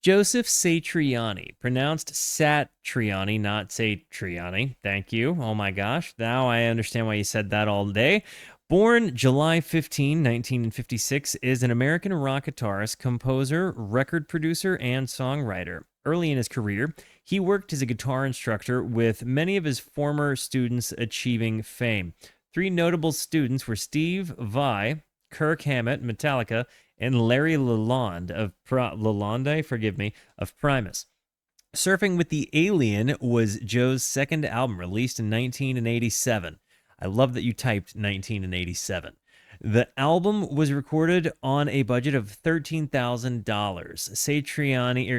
Joseph Satriani, pronounced Satriani, not Satriani. Thank you. Oh my gosh. Now I understand why you said that all day. Born July 15, 1956, is an American rock guitarist, composer, record producer, and songwriter. Early in his career, he worked as a guitar instructor, with many of his former students achieving fame. Three notable students were Steve Vai, Kirk Hammett, Metallica, and Larry Lalonde of Primus. Surfing with the Alien was Joe's second album, released in 1987. I love that you typed 1987. The album was recorded on a budget of $13,000.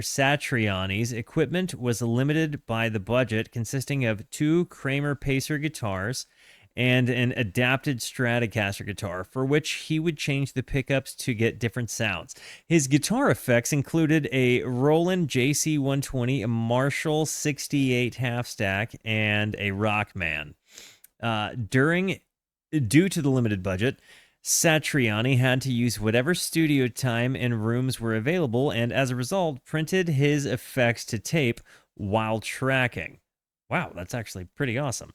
Satriani's equipment was limited by the budget, consisting of two Kramer Pacer guitars and an adapted Stratocaster guitar, for which he would change the pickups to get different sounds. His guitar effects included a Roland JC120, a Marshall 68 half stack, and a Rockman. Due to the limited budget, Satriani had to use whatever studio time and rooms were available, and as a result, printed his effects to tape while tracking. Wow, that's actually pretty awesome.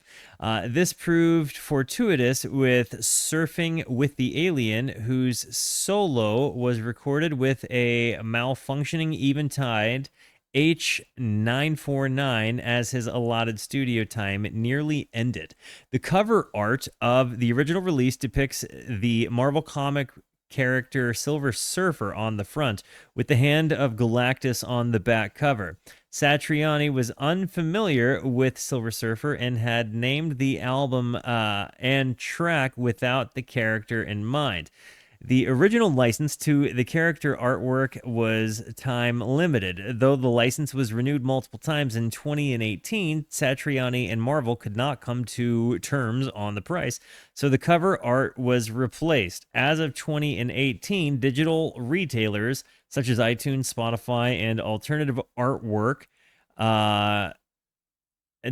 This proved fortuitous with Surfing with the Alien, whose solo was recorded with a malfunctioning Eventide H949 as his allotted studio time nearly ended. The cover art of the original release depicts the Marvel comic character Silver Surfer on the front, with the hand of Galactus on the back cover. Satriani was unfamiliar with Silver Surfer and had named the album and track without the character in mind. The original license to the character artwork was time limited. Though the license was renewed multiple times in 2018, Satriani and Marvel could not come to terms on the price, so the cover art was replaced. As of 2018, digital retailers such as iTunes, Spotify, and alternative artwork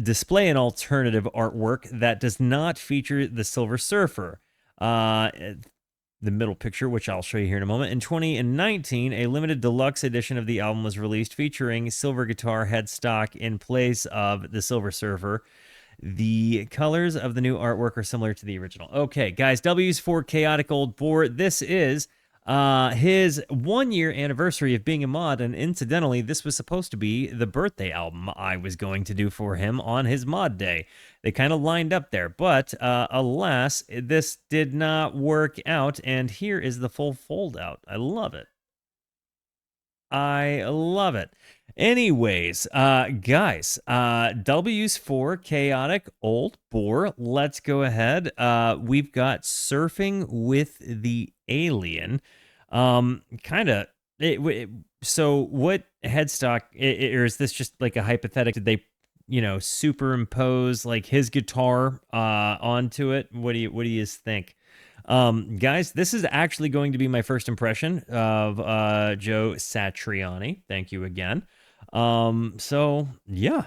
display an alternative artwork that does not feature the Silver Surfer. The middle picture, which I'll show you here in a moment. In 2019, a limited deluxe edition of the album was released, featuring silver guitar headstock in place of the Silver Surfer. The colors of the new artwork are similar to the original. Okay, guys, W's for Chaotic Old Boar. This is his 1-year anniversary of being a mod, and incidentally, this was supposed to be the birthday album I was going to do for him on his mod day. They kind of lined up there, but alas, this did not work out, and here is the full fold out. I love it. I love it. Anyways, guys, W's for Chaotic Old Boar. Let's go ahead. We've got Surfing with the Alien. So what headstock, or is this just like a hypothetical? Did they, superimpose like his guitar onto it? What do you think? Guys, this is actually going to be my first impression of Joe Satriani. Thank you again. So yeah,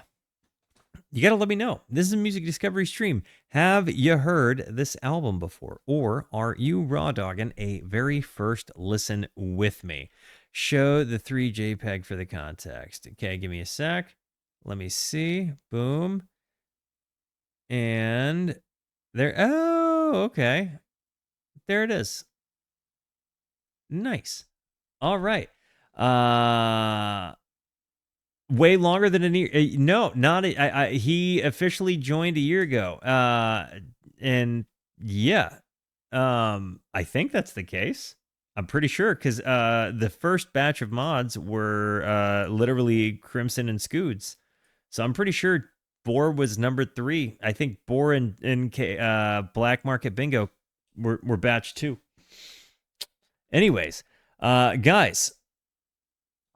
you gotta let me know. This is a music discovery stream. Have you heard this album before, or are you raw dogging a very first listen with me? Show the 3 JPEG for the context. Okay, give me a sec. Let me see. Boom. And there. Oh, okay. There it is. Nice. All right. Way longer than a year. No, not he officially joined a year ago. And yeah, I think that's the case. I'm pretty sure, because the first batch of mods were literally Crimson and Scoods. So I'm pretty sure Boar was number 3. I think Boar and Black Market Bingo were batch 2. Anyways, guys,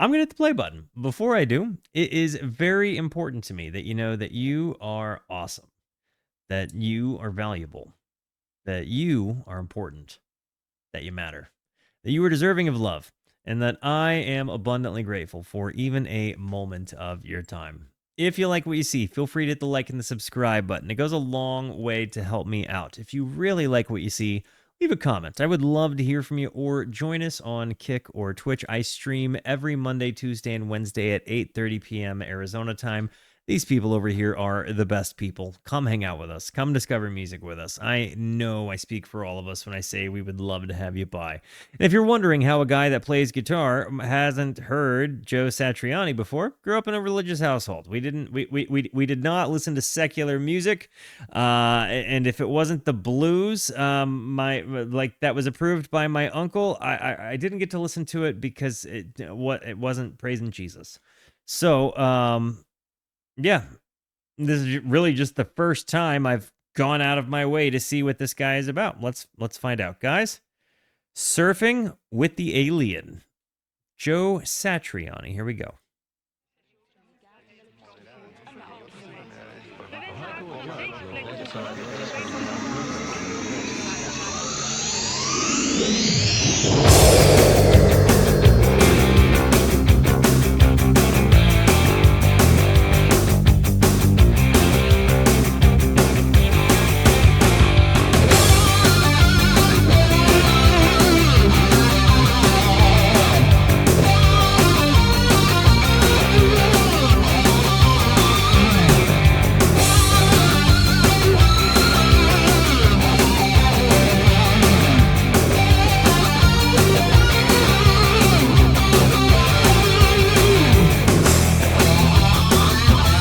I'm going to hit the play button. Before I do, it is very important to me that you know that you are awesome, that you are valuable, that you are important, that you matter, that you are deserving of love, and that I am abundantly grateful for even a moment of your time. If you like what you see, feel free to hit the like and the subscribe button. It goes a long way to help me out. If you really like what you see, leave a comment. I would love to hear from you, or join us on Kick or Twitch. I stream every Monday, Tuesday, and Wednesday at 8:30 p.m. Arizona time. These people over here are the best people. Come hang out with us. Come discover music with us. I know I speak for all of us when I say we would love to have you by. And if you're wondering how a guy that plays guitar hasn't heard Joe Satriani before, grew up in a religious household. We did not listen to secular music, and if it wasn't the blues, that was approved by my uncle, I didn't get to listen to it because it wasn't praising Jesus. So yeah, this is really just the first time I've gone out of my way to see what this guy is about. Let's find out, guys. Surfing with the Alien, Joe Satriani. Here we go.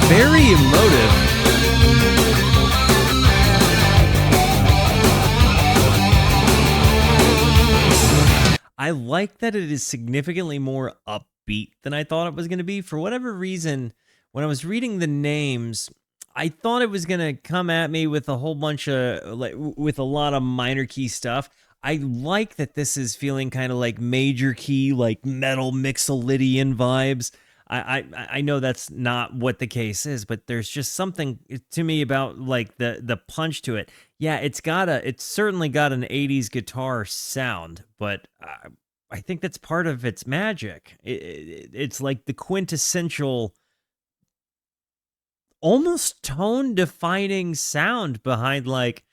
Very emotive. I like that it is significantly more upbeat than I thought it was going to be. For whatever reason, when I was reading the names, I thought it was going to come at me with a whole bunch of, with a lot of minor key stuff. I like that this is feeling kind of like major key, like metal mixolydian vibes. I know that's not what the case is, but there's just something to me about like the punch to it. Yeah, it's certainly got an 80s guitar sound, but I think that's part of its magic. It's like the quintessential, almost tone defining sound behind like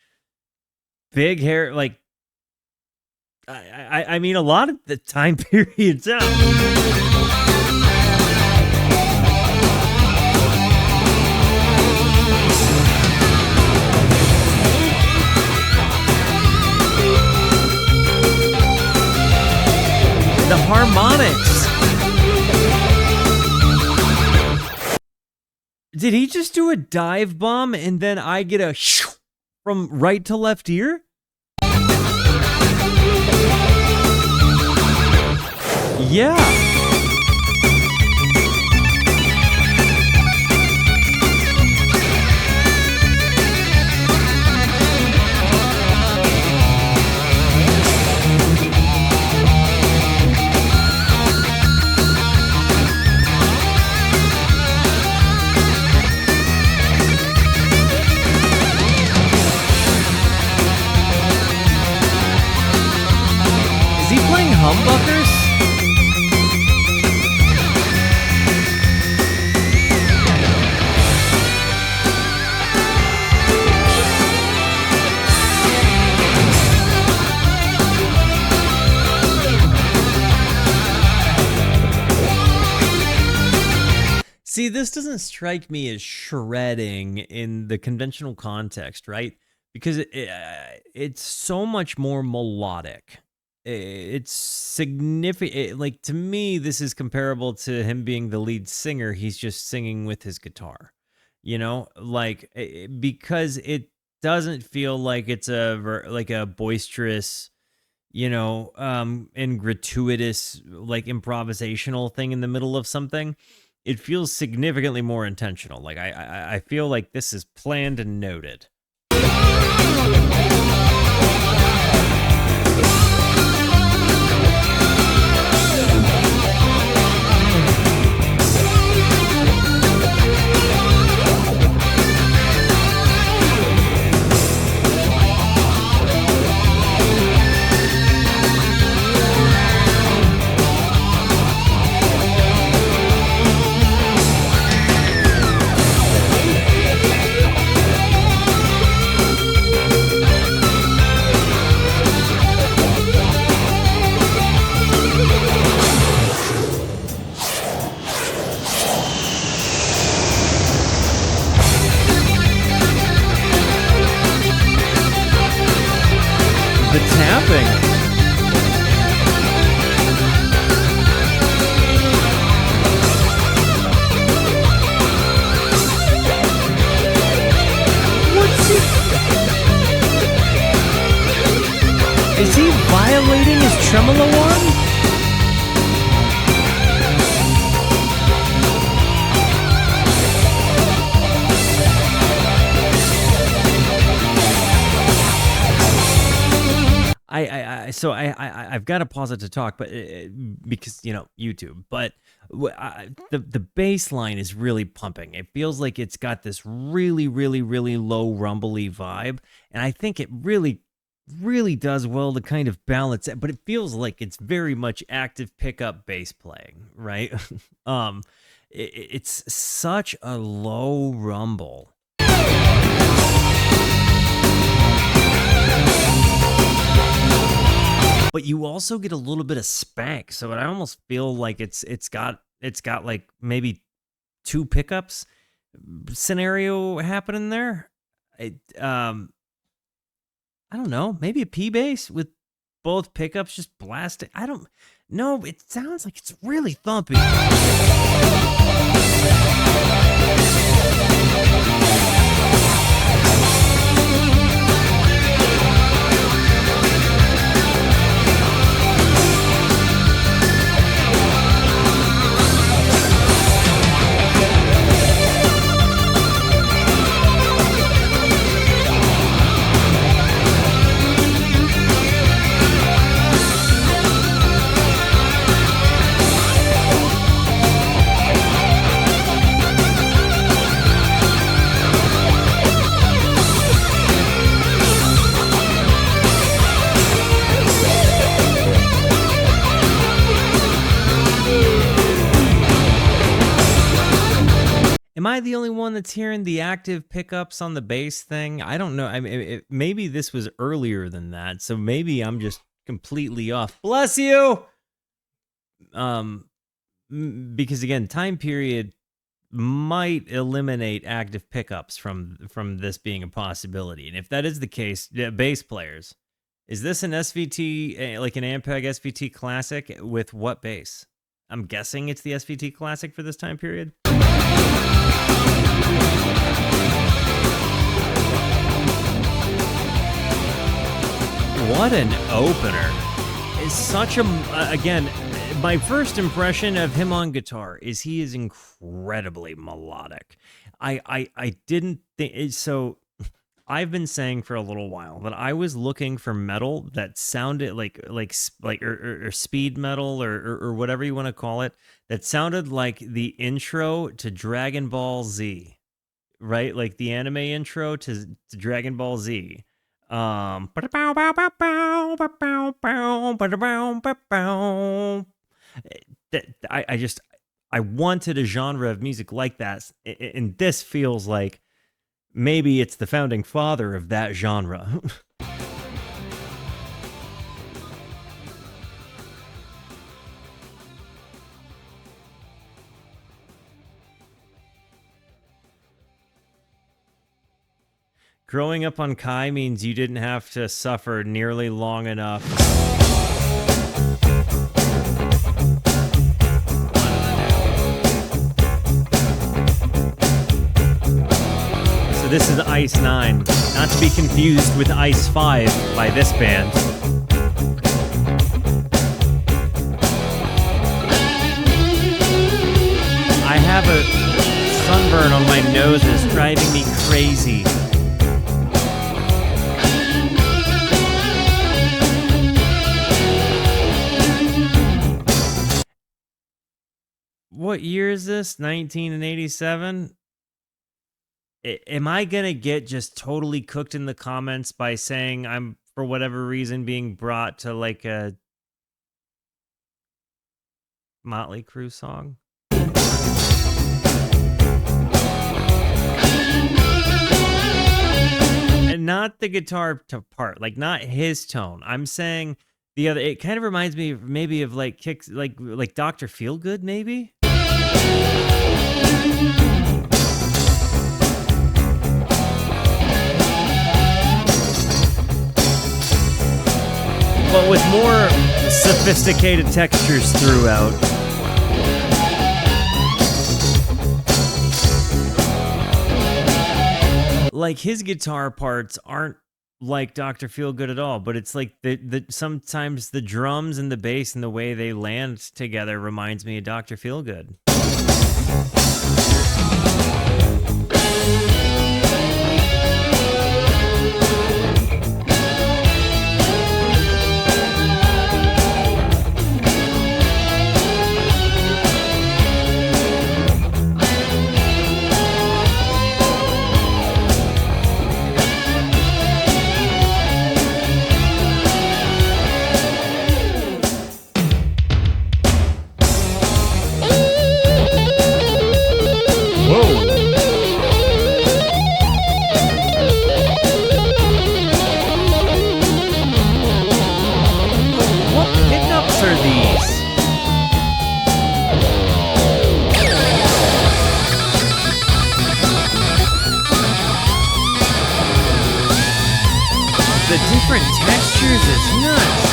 big hair, like I mean a lot of the time period sound. The harmonics. Did he just do a dive bomb and then I get a from right to left ear? Yeah. Humbuckers? See, this doesn't strike me as shredding in the conventional context, right? Because it's so much more melodic. It's significant. Like, to me, this is comparable to him being the lead singer. He's just singing with his guitar, you know, like, because it doesn't feel like it's a boisterous, you know, and gratuitous, like improvisational thing in the middle of something. It feels significantly more intentional. Like I feel like this is planned and noted. pumping. Is he violating his tremolo arm? I've got to pause it to talk, but because YouTube. But the bass line is really pumping. It feels like it's got this really, really, really low rumbly vibe, and I think it really does well to kind of balance it. But it feels like it's very much active pickup bass playing, right? It's such a low rumble. But you also get a little bit of spank, so I almost feel like it's got like maybe two pickups scenario happening there. I don't know, maybe a P bass with both pickups just blasting. I don't know. It sounds like it's really thumpy. Am I the only one that's hearing the active pickups on the bass thing? I don't know. I mean, maybe this was earlier than that, so maybe I'm just completely off. Bless you! Because again, time period might eliminate active pickups from this being a possibility. And if that is the case, bass players, is this an SVT, like an Ampeg SVT Classic with what bass? I'm guessing it's the SVT Classic for this time period. What an opener. It's such a, again, my first impression of him on guitar is he is incredibly melodic. I didn't think, so I've been saying for a little while that I was looking for metal that sounded like speed metal or whatever you want to call it, that sounded like the intro to Dragon Ball Z, right? Like the anime intro to Dragon Ball Z. I wanted a genre of music like that, and this feels like maybe it's the founding father of that genre. Growing up on Kai means you didn't have to suffer nearly long enough. So this is Ice 9, not to be confused with Ice 5 by this band. I have a sunburn on my nose that's driving me crazy. What year is this? 1987? Am I going to get just totally cooked in the comments by saying I'm, for whatever reason, being brought to like a Motley Crue song? And not the guitar part, like not his tone. I'm saying the other, it kind of reminds me maybe of like kicks, like Dr. Feelgood, maybe? but with more sophisticated textures throughout. Like, his guitar parts aren't like Dr. Feelgood at all, but it's like sometimes the drums and the bass and the way they land together reminds me of Dr. Feelgood. The different textures is nuts.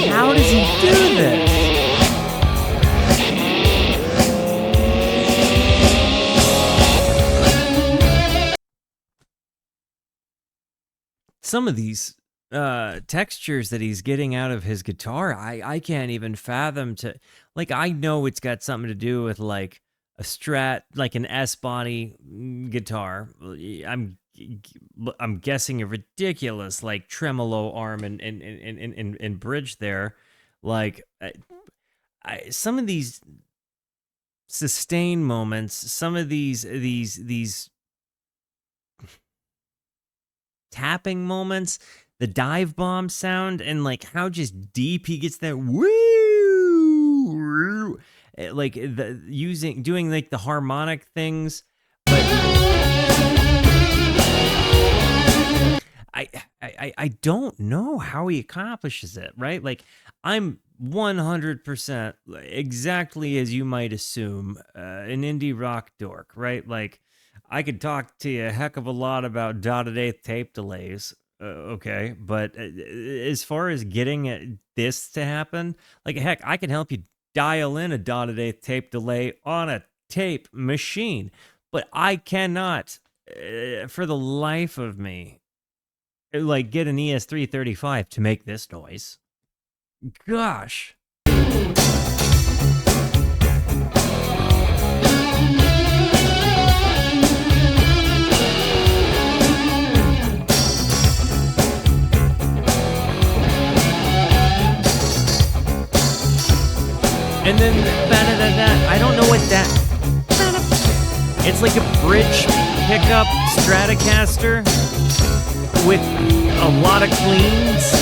How does he do this? Some of these textures that he's getting out of his guitar, I can't even fathom to, like, I know it's got something to do with like a Strat, like an S-body guitar. I'm guessing a ridiculous like tremolo arm and bridge there. Like, some of these sustain moments, some of these tapping moments, the dive bomb sound, and like how just deep he gets that woo, like doing like the harmonic things. But I don't know how he accomplishes it, right? Like, I'm 100% exactly as you might assume, an indie rock dork, right? Like, I could talk to you a heck of a lot about dotted eighth tape delays, okay? But as far as getting this to happen, like, heck, I can help you dial in a dotted eighth tape delay on a tape machine, but I cannot, for the life of me, like, get an ES335 to make this noise. Gosh. And then I don't know what that. It's like a bridge pickup Stratocaster with a lot of cleans.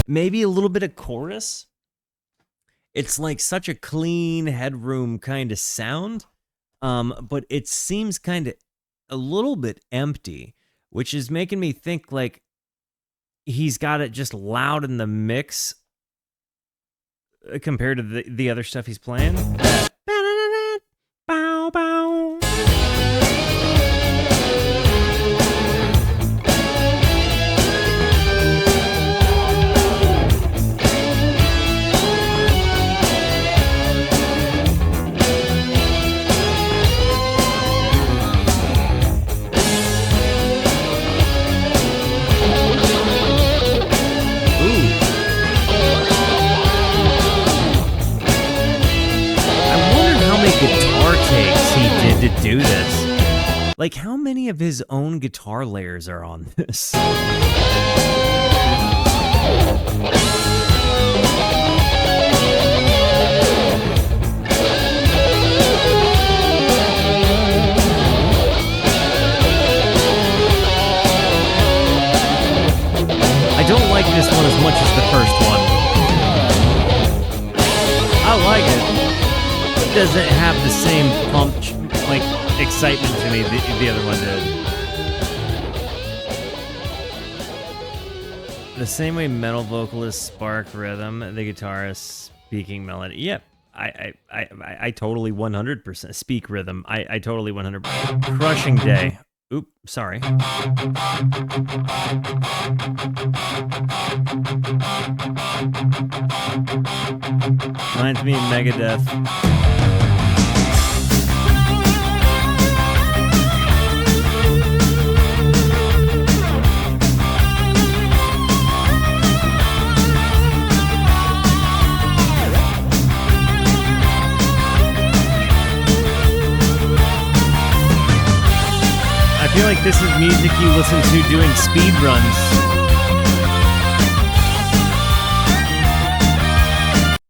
Maybe a little bit of chorus. It's like such a clean headroom kind of sound, but it seems kind of a little bit empty, which is making me think like he's got it just loud in the mix compared to the other stuff he's playing. Bow, bow. Guitar takes he did to do this. Like, how many of his own guitar layers are on this? I don't like this one as much as the first one. I like it. Doesn't have the same pump, like, excitement to me the other one did. The same way metal vocalists spark rhythm, the guitarist speaking melody. Yep. I totally 100% speak rhythm. I totally 100%. Crushing Day. Oop, sorry. Reminds me of Megadeth. I feel like this is music you listen to doing speed runs.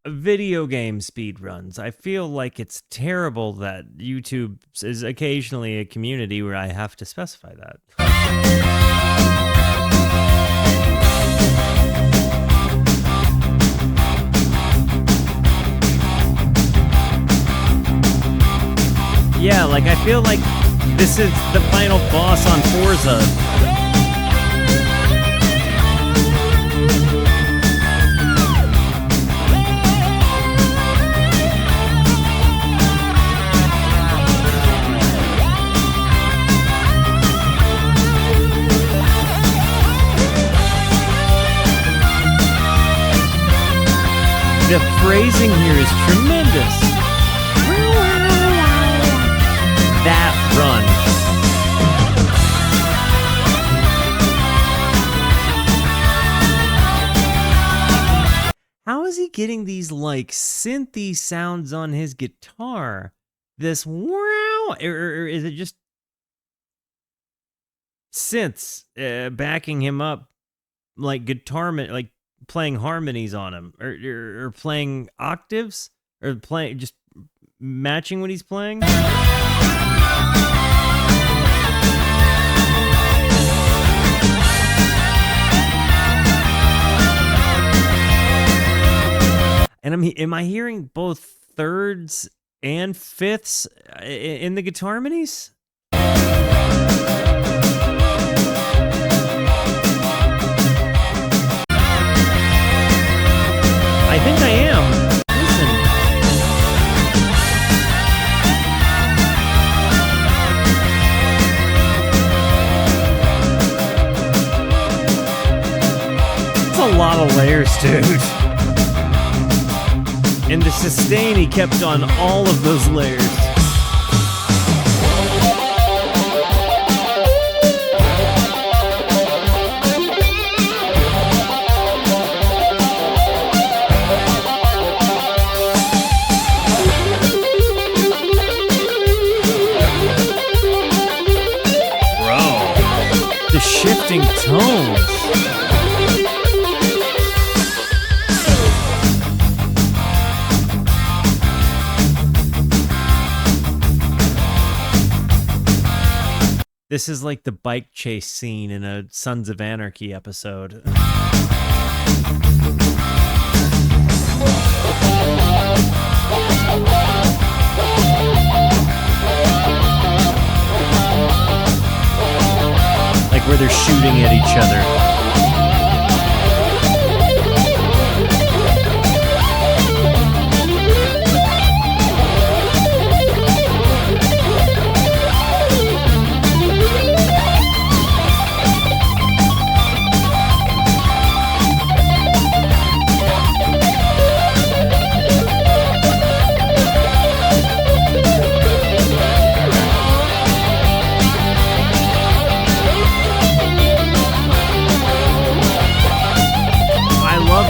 Video game speed runs. I feel like it's terrible that YouTube is occasionally a community where I have to specify that. Yeah, like I feel like this is the final boss on Forza. The phrasing here is tremendous. That run. How is he getting these like synthy sounds on his guitar? This wow, or is it just synths backing him up, like guitar, like playing harmonies on him, or playing octaves, or playing just matching what he's playing? And am I hearing both thirds and fifths in the guitar harmonies? I think I am. Listen. That's a lot of layers, dude. And the sustain, he kept on all of those layers. Bro, the shifting tones. This is like the bike chase scene in a Sons of Anarchy episode. Like where they're shooting at each other.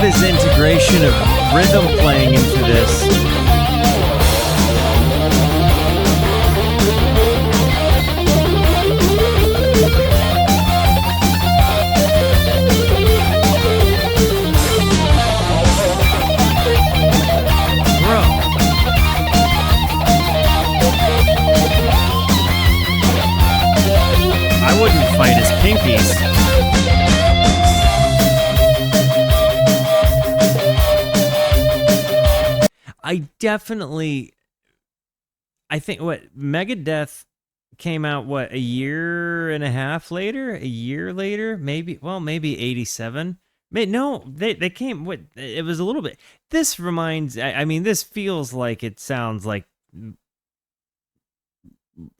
His integration of rhythm playing into this. Bro. I wouldn't fight his pinkies. I think what Megadeth came out a year and a half later, maybe 87, No, they came. What it was a little bit. This reminds. I mean, this feels like it sounds like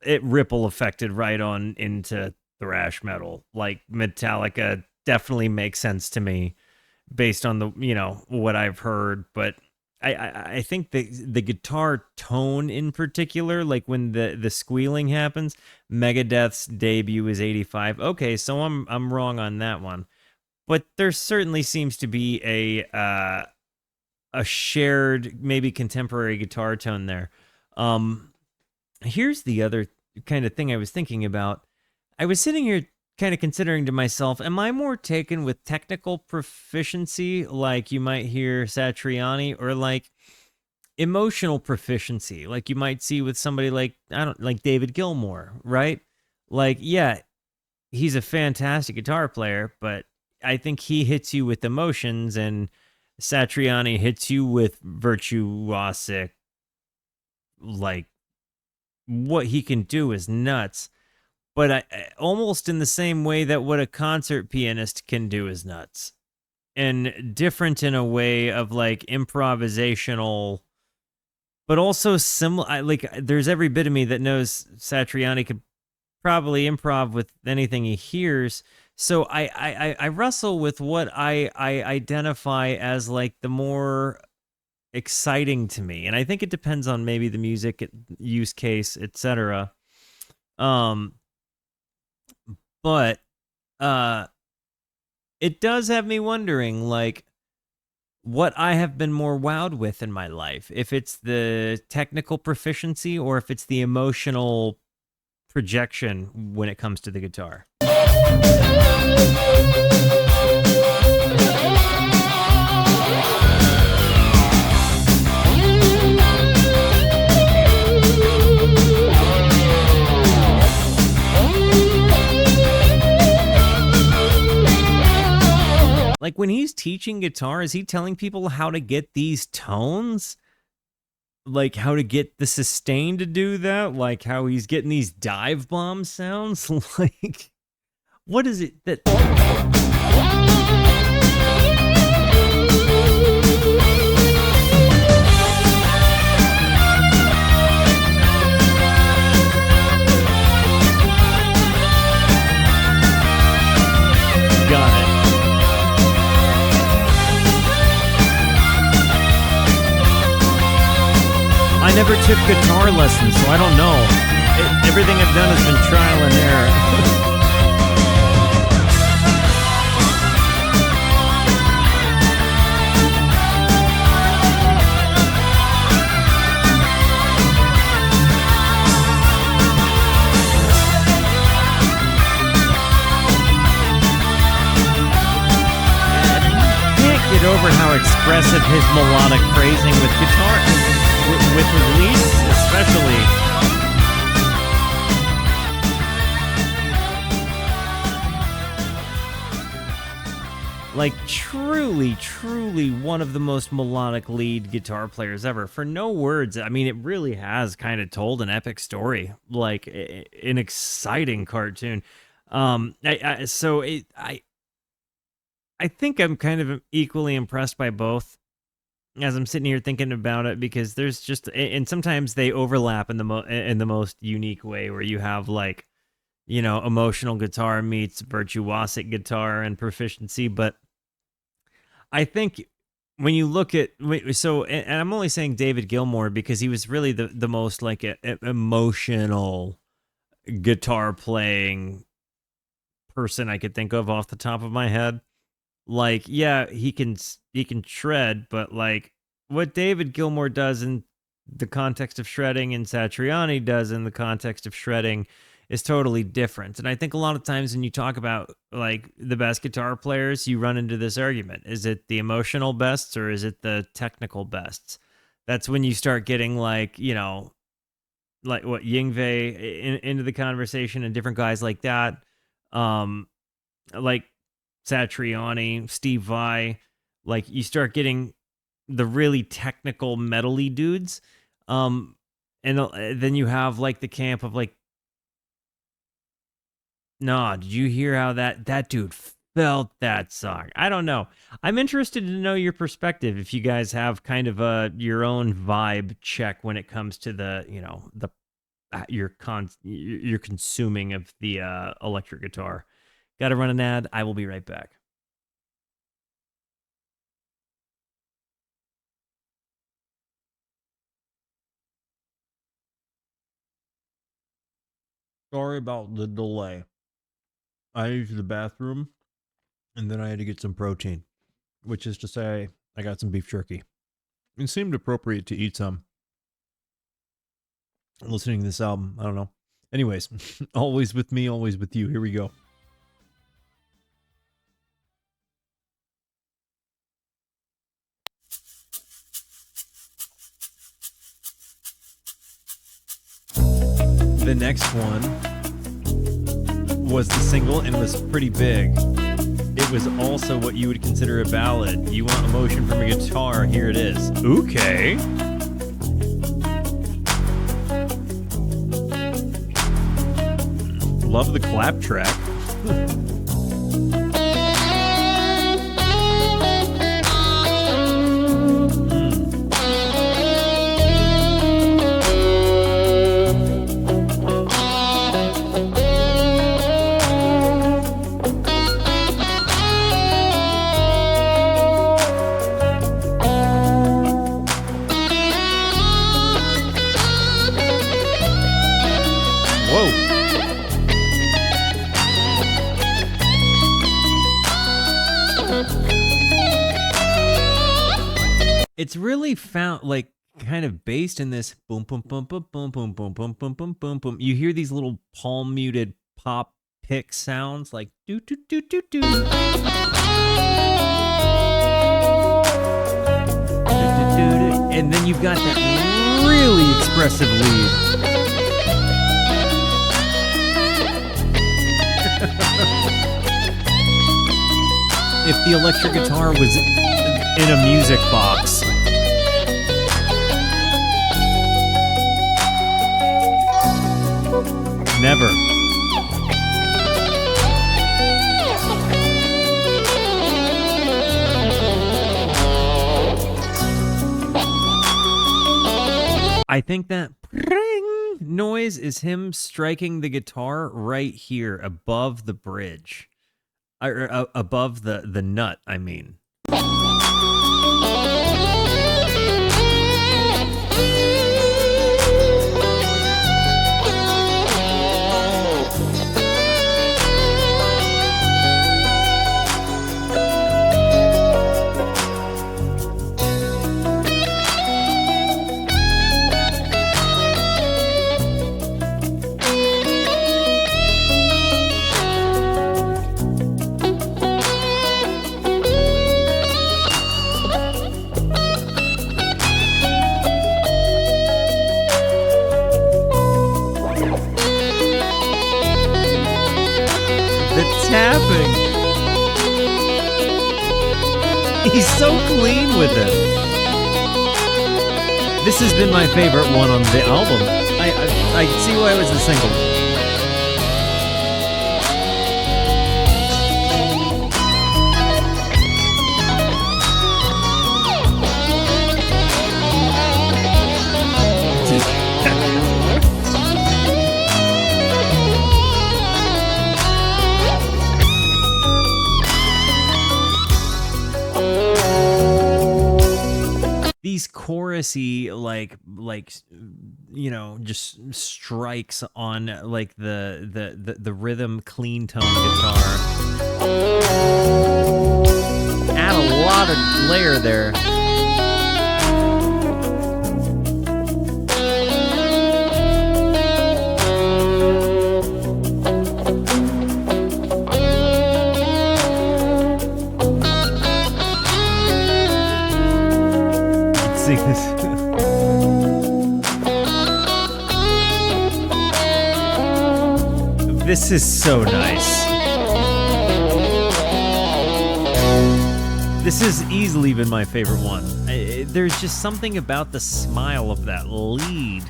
it ripple affected right on into thrash metal. Like Metallica definitely makes sense to me based on the what I've heard, but I think the guitar tone in particular, like when the squealing happens, Megadeth's debut is 85. Okay, so I'm wrong on that one. But there certainly seems to be a shared, maybe contemporary guitar tone there. Here's the other kind of thing I was thinking about. I was sitting here kind of considering to myself, am I more taken with technical proficiency, like you might hear Satriani, or like emotional proficiency, like you might see with somebody like, I don't like David Gilmour, right? Like, yeah, he's a fantastic guitar player, but I think he hits you with emotions, and Satriani hits you with virtuosic. Like, what he can do is nuts. But I almost in the same way that what a concert pianist can do is nuts. And different in a way of like improvisational, but also similar. Like, there's every bit of me that knows Satriani could probably improv with anything he hears. So I wrestle with what I identify as like the more exciting to me, and I think it depends on maybe the music use case, etc. But it does have me wondering, like, what I have been more wowed with in my life, if it's the technical proficiency or if it's the emotional projection when it comes to the guitar. Like, when he's teaching guitar, is he telling people how to get these tones? Like, how to get the sustain to do that? Like, how he's getting these dive bomb sounds? Like, what is it that... Got it. I never took guitar lessons, so I don't know. Everything I've done has been trial and error. Can't get over how expressive his melodic phrasing with guitar is. With his leads, especially. Like, truly one of the most melodic lead guitar players ever. For no words, I mean, it really has kind of told an epic story, like an exciting cartoon. I think I'm kind of equally impressed by both, as I'm sitting here thinking about it, because there's just, and sometimes they overlap in the most unique way, where you have like, emotional guitar meets virtuosic guitar and proficiency. But I think when you look at, so, and I'm only saying David Gilmour because he was really the most like emotional guitar playing person I could think of off the top of my head. Like, yeah, he can shred, but like what David Gilmour does in the context of shredding and Satriani does in the context of shredding is totally different. And I think a lot of times when you talk about like the best guitar players, you run into this argument. Is it the emotional bests or is it the technical bests? That's when you start getting like, like what Yngwie into the conversation, and different guys like that. Like Satriani, Steve Vai, like you start getting the really technical metal-y dudes. And then you have like the camp of like, nah, did you hear how that dude felt that song. I don't know. I'm interested to know your perspective if you guys have kind of your own vibe check when it comes to the, the your consuming of the electric guitar. Got to run an ad. I will be right back. Sorry about the delay. I used the bathroom and then I had to get some protein, which is to say I got some beef jerky. It seemed appropriate to eat some. Listening to this album, I don't know. Anyways, always with me, always with you. Here we go. The next one was the single and was pretty big. It was also what you would consider a ballad. You want emotion from a guitar, here it is. Okay. Love the clap track. It's really found like kind of based in this boom boom boom boom boom boom boom boom boom boom boom boom. You hear these little palm muted pop pick sounds like do do do do do. And then you've got that really expressive lead. If the electric guitar was in a music box. Never. I think that noise is him striking the guitar right here above the bridge. Or above the nut, I mean. Tapping. He's so clean with it. This has been my favorite one on the album. I see why it was a single. These chorusy like just strikes on like the rhythm clean tone guitar add a lot of layer there. This is so nice. This has easily been my favorite one. There's just something about the smile of that lead.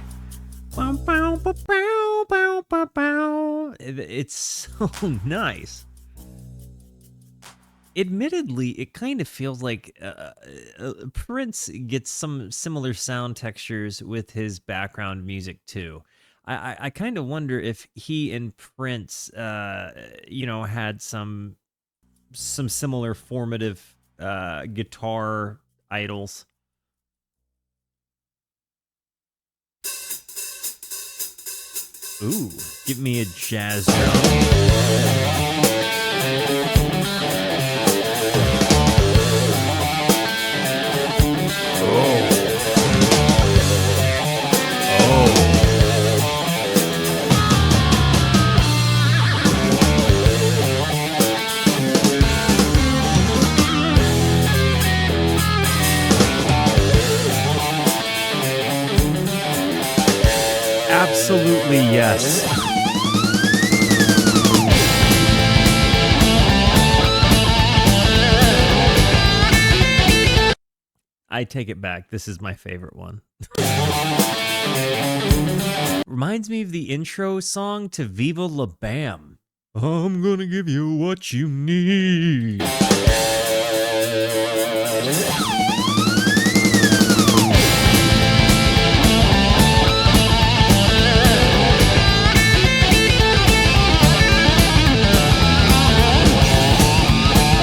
It's so nice. Admittedly, it kind of feels like Prince gets some similar sound textures with his background music too. I kind of wonder if he and Prince, had some similar formative guitar idols. Ooh, give me a jazz drum. Absolutely yes. I take it back. This is my favorite one. Reminds me of the intro song to Viva La Bam. I'm gonna give you what you need.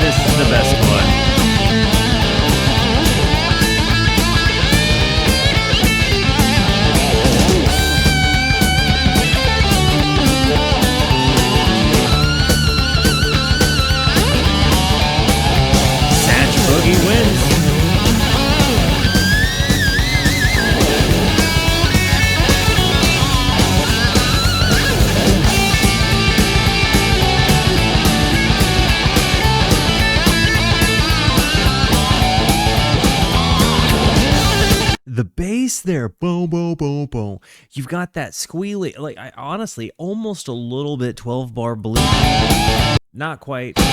This is the best one. Satch Boogie wins. The bass there, boom, boom, boom, boom. You've got that squealy, like I honestly almost a little bit 12-bar blues. Not quite. How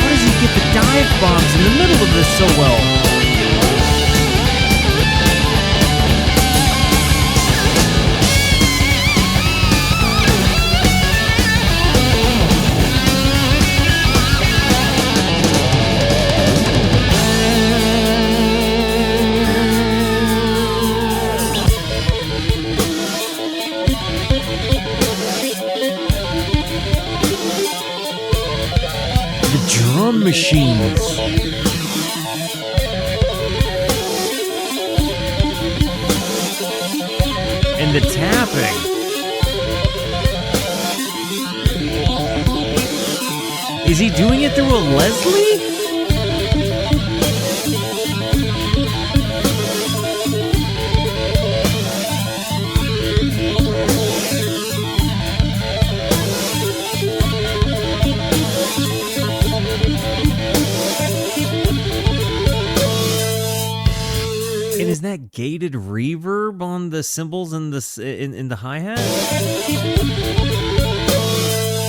does he get the dive bombs in the middle of this so well? Drum machines. And the tapping. Is he doing it through a Leslie? And is that gated reverb on the cymbals and in the hi-hat?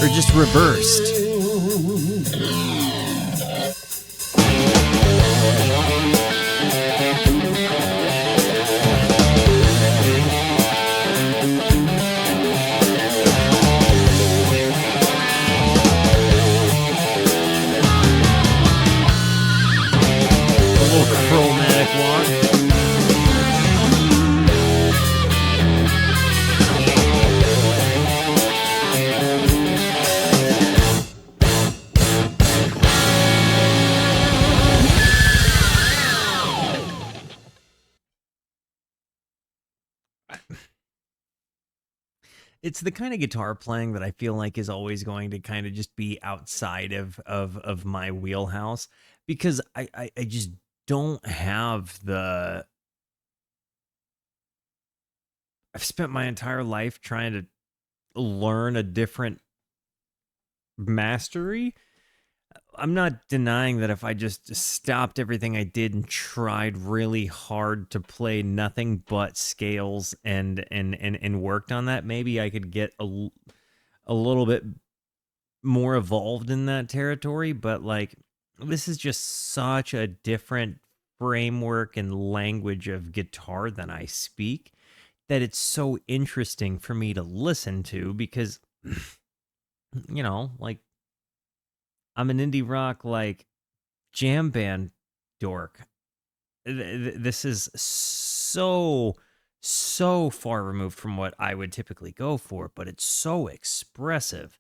Or just reversed? A little chromatic walk. It's the kind of guitar playing that I feel like is always going to kind of just be outside of my wheelhouse, because I just don't have the. I've spent my entire life trying to learn a different mastery. I'm not denying that if I just stopped everything I did and tried really hard to play nothing but scales and worked on that, maybe I could get a little bit more evolved in that territory. But like, this is just such a different framework and language of guitar than I speak, that it's so interesting for me to listen to because, like I'm an indie rock, like jam band dork. This is so far removed from what I would typically go for, but it's so expressive.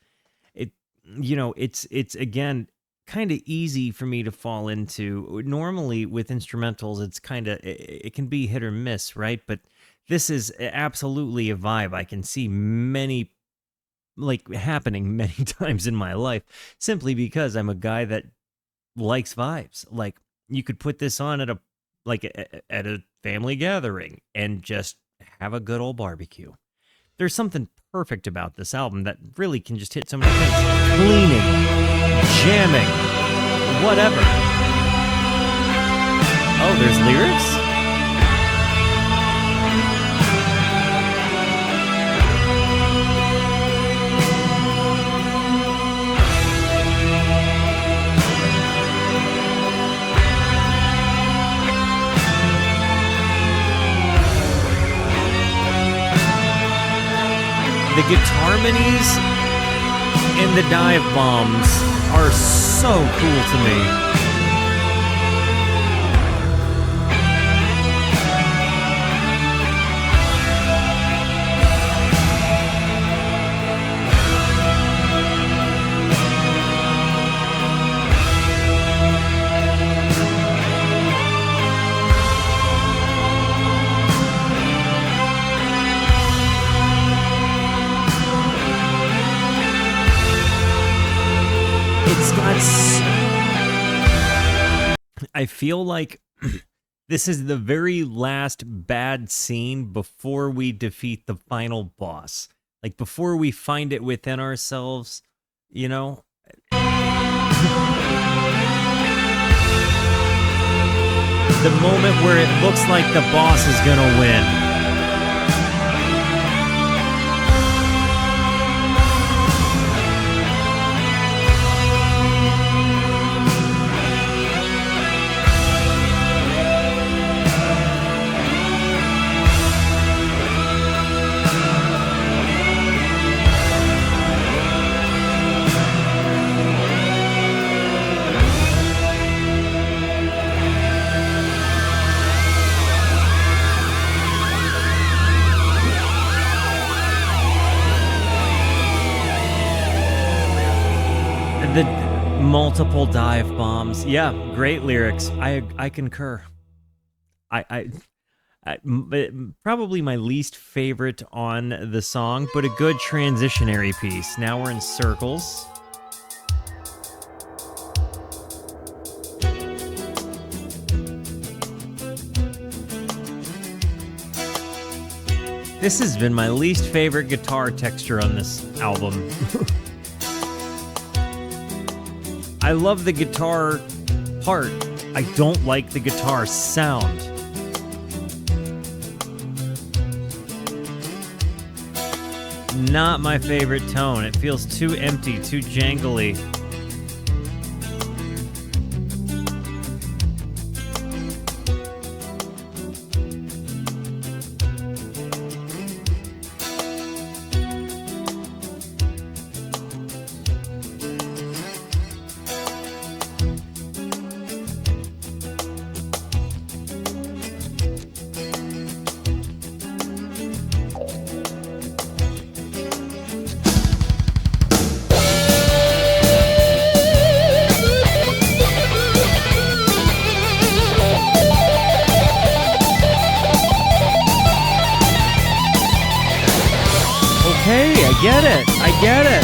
It it's again kind of easy for me to fall into. Normally with instrumentals, it's kind of it can be hit or miss, right? But this is absolutely a vibe I can see many like happening many times in my life simply because I'm a guy that likes vibes. Like you could put this on at at a family gathering and just have a good old barbecue. There's something perfect about this album that really can just hit so many things. Cleaning, jamming, whatever. Oh, there's lyrics? The guitar minis and the dive bombs are so cool to me. I feel like this is the very last bad scene before we defeat the final boss. Like before we find it within ourselves, The moment where it looks like the boss is gonna win. The multiple dive bombs. Yeah, great lyrics. I concur. Probably my least favorite on the song, but a good transitionary piece. Now we're in circles. This has been my least favorite guitar texture on this album. I love the guitar part. I don't like the guitar sound. Not my favorite tone. It feels too empty, too jangly. I get it.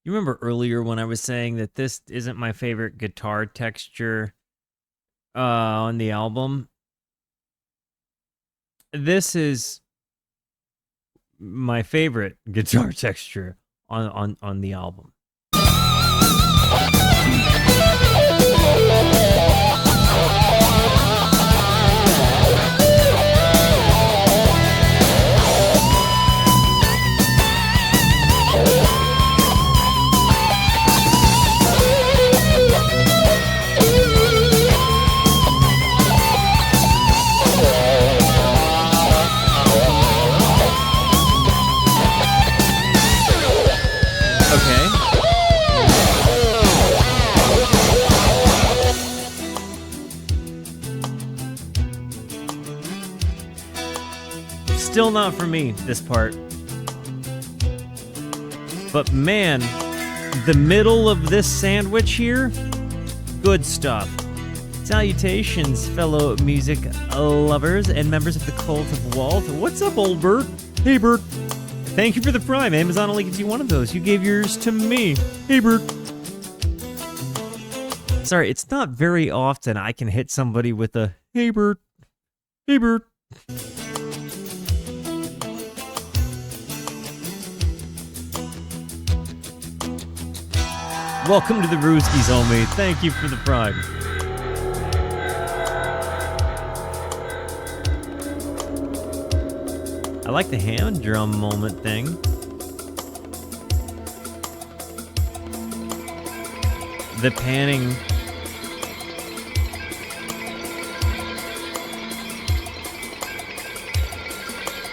You remember earlier when I was saying that this isn't my favorite guitar texture on the album? This is my favorite guitar texture on the album. Still not for me, this part. But man, the middle of this sandwich here, good stuff. Salutations, fellow music lovers and members of the Cult of Walt. What's up, old Bert? Hey, Bert. Thank you for the Prime. Amazon only gives you one of those. You gave yours to me. Hey, Bert. Sorry, it's not very often I can hit somebody with a, hey, Bert. Hey, Bert. Welcome to the Rooskies, homie. Thank you for the Prime. I like the hand drum moment thing. The panning.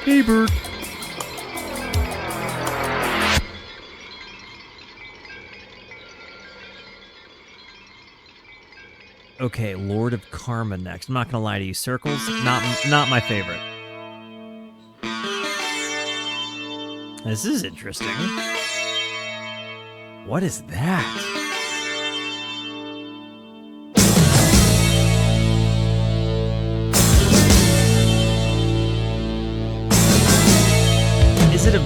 Hey, Bert. Okay, Lord of Karma next. I'm not gonna lie to you. Circles, not my favorite. This is interesting. What is that? Is it a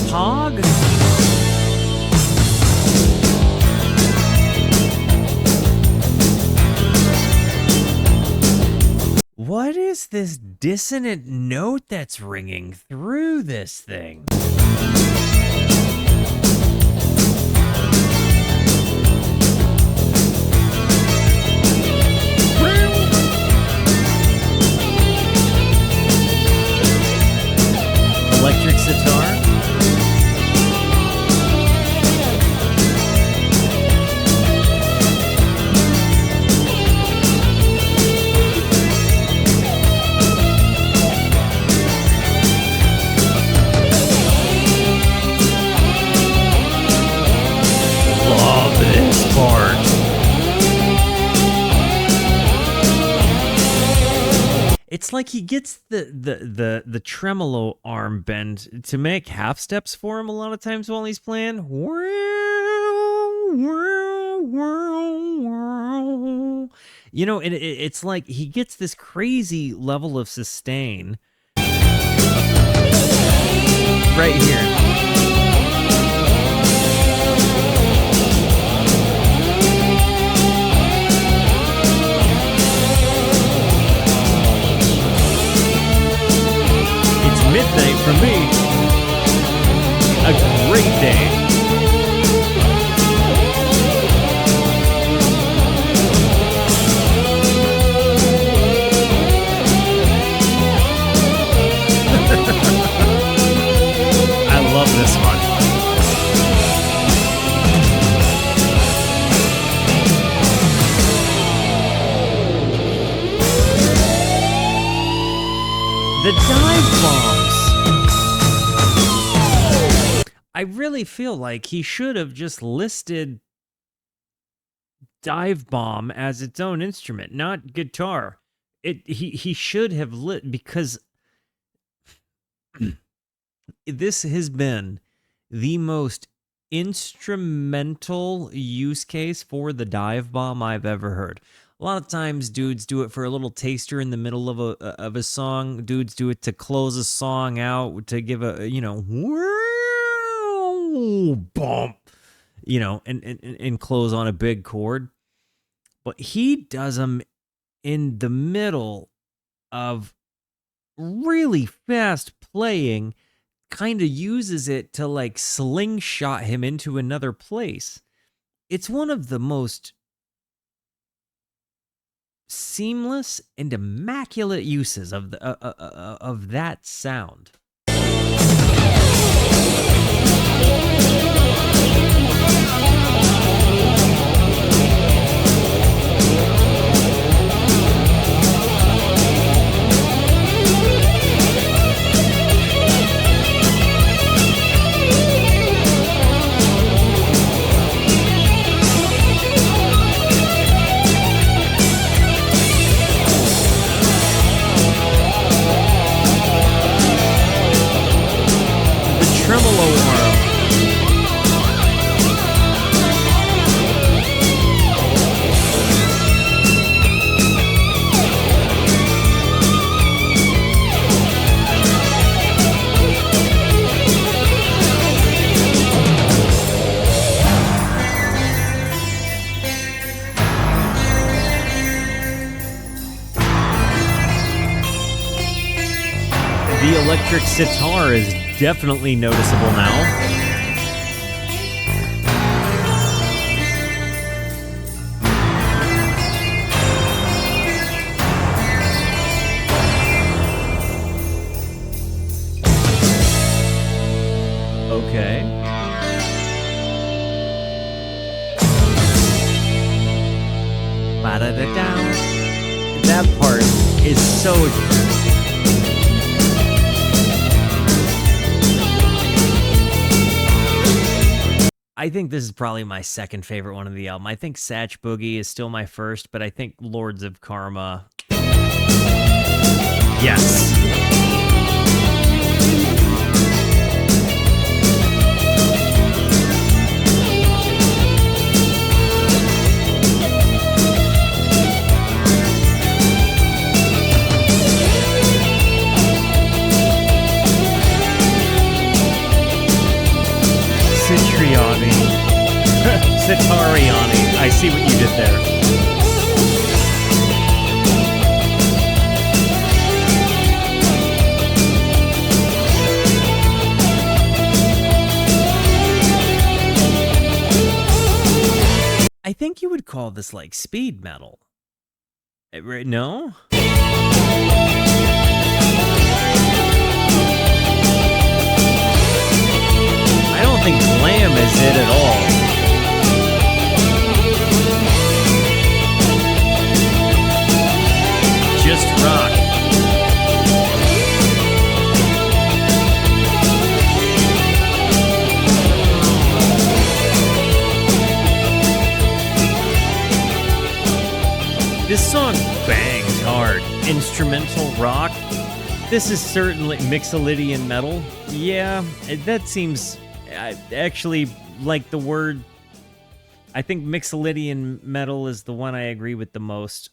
pog? What is this dissonant note that's ringing through this thing? Electric sitar? It's like he gets the tremolo arm bend to make half steps for him a lot of times while he's playing. You know, it's like he gets this crazy level of sustain right here. Midnight for me. A great day. I love this one. The dive bombs. I really feel like he should have just listed dive bomb as its own instrument, not guitar. He should have lit, because this has been the most instrumental use case for the dive bomb I've ever heard. A lot of times dudes do it for a little taster in the middle of a song. Dudes do it to close a song out, to give a, you know, bump, you know, and close on a big chord. But he does them in the middle of really fast playing kind of uses it to like slingshot him into another place. It's one of the most seamless and immaculate uses of of that sound. Tremolo arm. The electric sitar is definitely noticeable now. Okay. Ba-da-da-da. That part is so... I think this is probably my second favorite one of the album. I think Satch Boogie is still my first, but I think Lords of Karma... Yes! Satriani. Satariani. I see what you did there. I think you would call this like speed metal. No? I don't think glam is it at all. Just rock. This song bangs hard. Instrumental rock. This is certainly Mixolydian metal. Yeah, that seems... I actually like the word. I think Mixolydian metal is the one I agree with the most.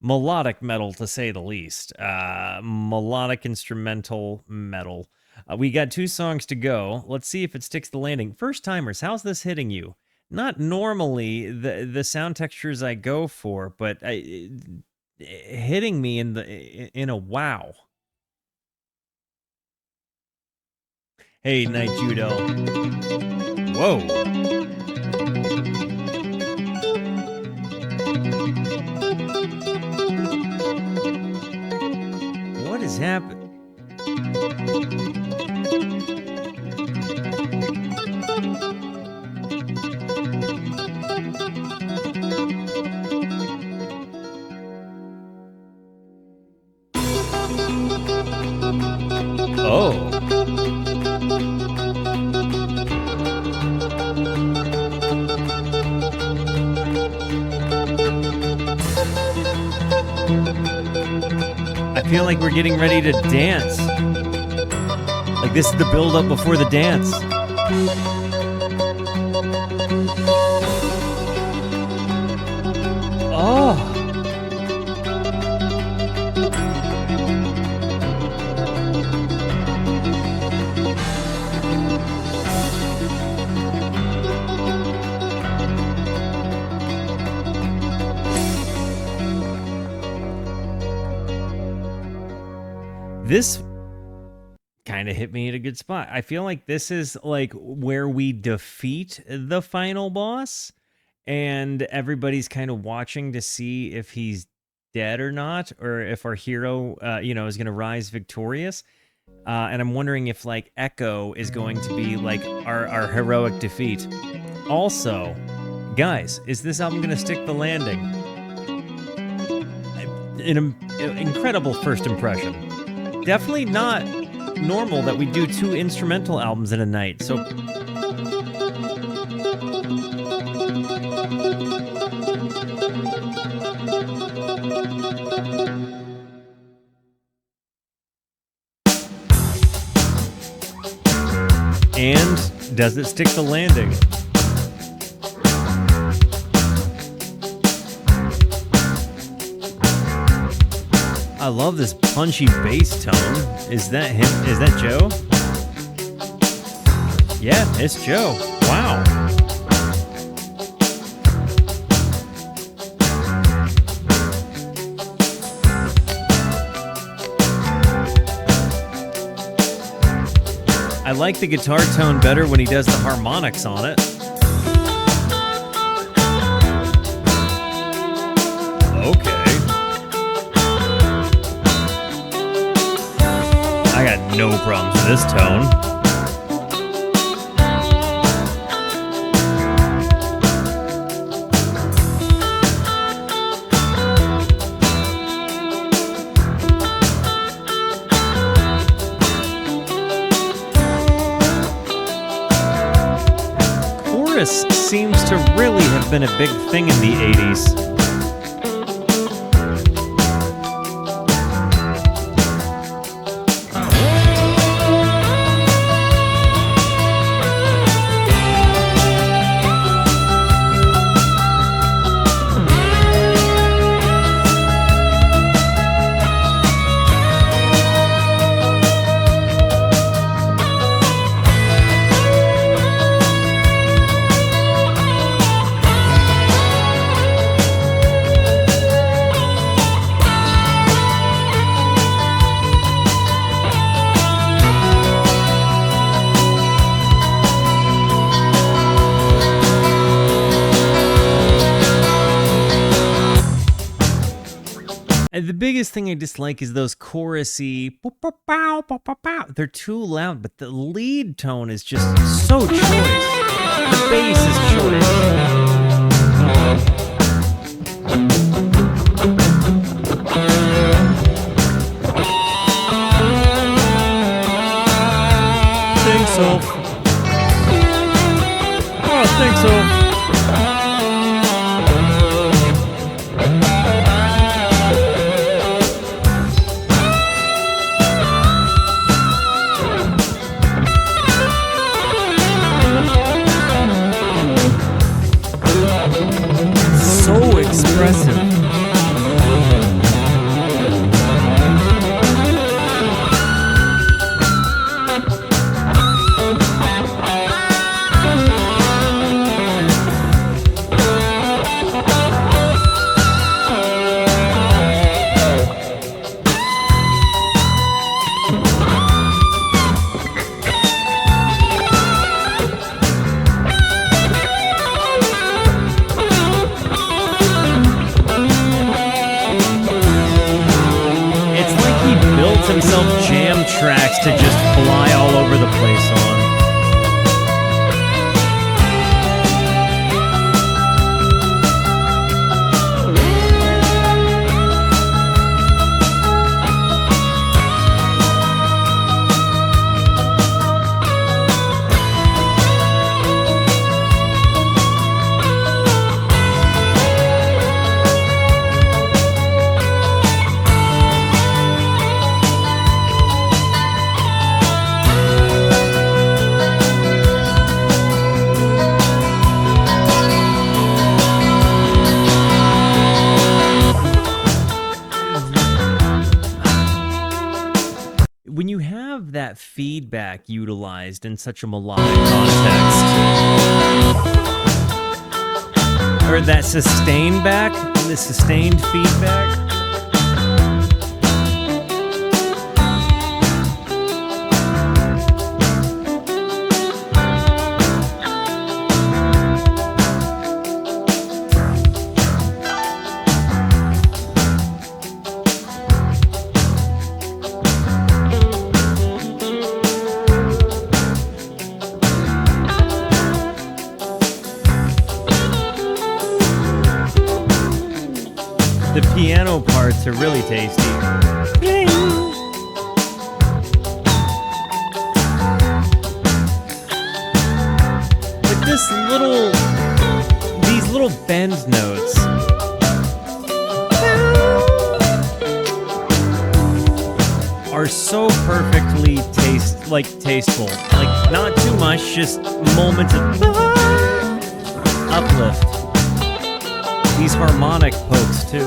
Melodic metal, to say the least. Melodic instrumental metal. We got 2 songs to go. Let's see if it sticks the landing. First timers, how's this hitting you? Not normally the sound textures I go for, but hitting me in a wow. Hey, Night Judo. Whoa. What is happening? Oh. I feel like we're getting ready to dance. Like this is the build-up before the dance. Oh. This kind of hit me at a good spot. I feel like this is like where we defeat the final boss, and everybody's kind of watching to see if he's dead or not, or if our hero, is going to rise victorious. And I'm wondering if like Echo is going to be like our heroic defeat. Also, guys, is this album going to stick the landing? An incredible first impression. Definitely not normal that we do 2 instrumental albums in a night. So and does it stick the landing? I love this punchy bass tone. Is that him? Is that Joe? Yeah, it's Joe. Wow. I like the guitar tone better when he does the harmonics on it. Okay. I got no problems with this tone. Chorus seems to really have been a big thing in the 80s. The biggest thing I dislike is those chorusy, they're too loud, but the lead tone is just so choice. The bass is choice. Think so. Oh, I think so. Expressive. Himself jam tracks to just fly all over the place on. When you have that feedback utilized in such a melodic context, or that sustained back, the sustained feedback, The piano parts are really tasty. Like these little bend notes. Are so perfectly tasteful. Like, not too much, just moments of uplift. These harmonic pokes too.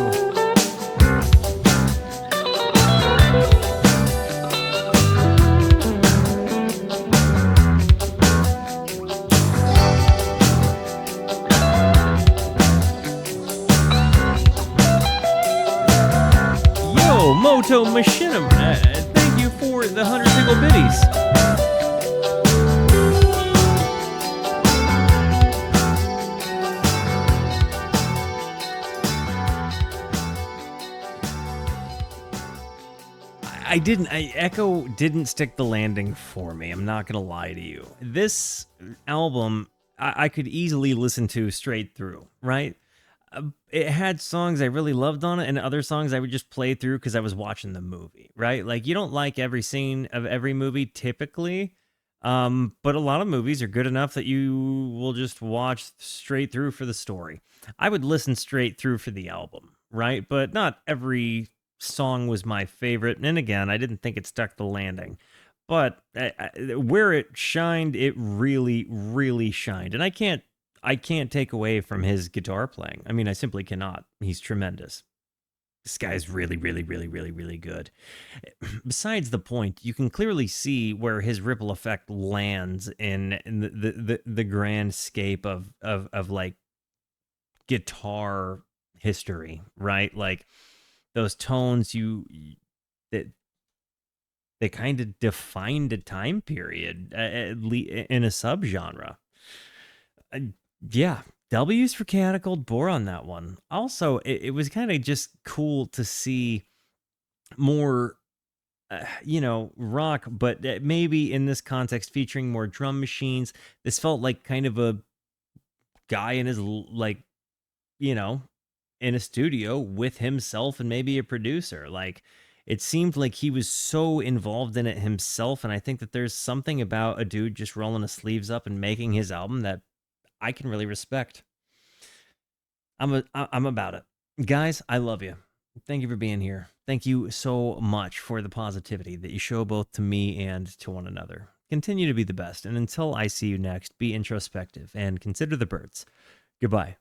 Yo, Moto Machinima, thank you for the 100 single biddies. Echo didn't stick the landing for me. I'm not gonna lie to you. This album, I could easily listen to straight through, right? It had songs I really loved on it, and other songs I would just play through because I was watching the movie, right? Like, you don't like every scene of every movie typically, but a lot of movies are good enough that you will just watch straight through for the story. I would listen straight through for the album, right? But not every song was my favorite. And again, I didn't think it stuck the landing. But where it shined, it really, really shined. And I can't take away from his guitar playing. I mean, I simply cannot. He's tremendous. This guy's really, really, really, really, really good. Besides the point, you can clearly see where his ripple effect lands in the grand scape of like guitar history, right? Like those tones that they kind of defined a time period in a subgenre. Yeah, W's for Chaotic Old Bore on that one. Also, it was kind of just cool to see more, rock, but maybe in this context featuring more drum machines. This felt like kind of a guy in his, in a studio with himself and maybe a producer. Like, it seemed like he was so involved in it himself, and I think that there's something about a dude just rolling his sleeves up and making his album that I can really respect. I'm about it. Guys, I love you. Thank you for being here. Thank you so much for the positivity that you show both to me and to one another. Continue to be the best, and until I see you next, be introspective and consider the birds. Goodbye.